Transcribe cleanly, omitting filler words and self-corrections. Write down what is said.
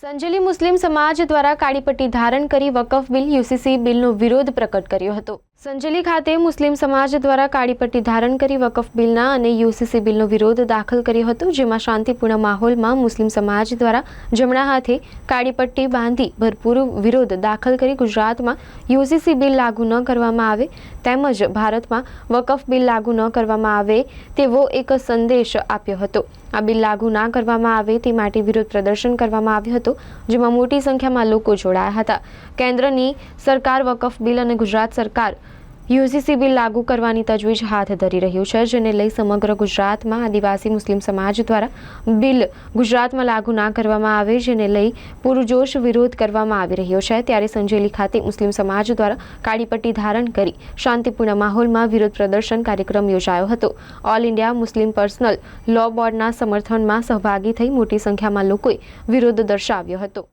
સંજેલી મુસ્લિમ સમાજ દ્વારા કાળી પટ્ટી ધારણ કરી વકફ બિલ યુસીસી બિલનો વિરોધ પ્રકટ કર્યો હતો। સંજેલી ખાતે મુસ્લિમ સમાજ દ્વારા કાળી પટ્ટી ધારણ કરી વકફ બિલના અને યુસીસી બિલનો વિરોધ દાખલ કર્યો હતો, જેમાં શાંતિપૂર્ણ માહોલમાં મુસ્લિમ સમાજ દ્વારા જમણા હાથે કાળી પટ્ટી બાંધી ભરપૂર વિરોધ દાખલ કરી ગુજરાતમાં યુસીસી બિલ લાગુ ન કરવામાં આવે તેમજ ભારતમાં વકફ બિલ લાગુ ન કરવામાં આવે તેવો એક સંદેશ આપ્યો હતો। આ બિલ લાગુ ના કરવામાં આવે તે માટે વિરોધ પ્રદર્શન કરવામાં આવ્યું હતું, જેમાં મોટી સંખ્યામાં લોકો જોડાયા હતા। કેન્દ્રની સરકાર વકફ બિલ અને ગુજરાત સરકાર યુસીસી બિલ લાગુ કરવાની તજવીજ હાથ ધરી રહ્યું છે, જેને લઈ સમગ્ર ગુજરાતમાં આદિવાસી મુસ્લિમ સમાજ દ્વારા બિલ ગુજરાતમાં લાગુ ના કરવામાં આવે જેને લઈ પૂરજોશ વિરોધ કરવામાં આવી રહ્યો છે। ત્યારે સંજેલી ખાતે મુસ્લિમ સમાજ દ્વારા કાળી પટ્ટી ધારણ કરી શાંતિપૂર્ણ માહોલમાં વિરોધ પ્રદર્શન કાર્યક્રમ યોજાયો હતો। All India Muslim Personal Law બોર્ડના સમર્થનમાં સહભાગી થઈ મોટી સંખ્યામાં લોકોએ વિરોધ દર્શાવ્યો હતો।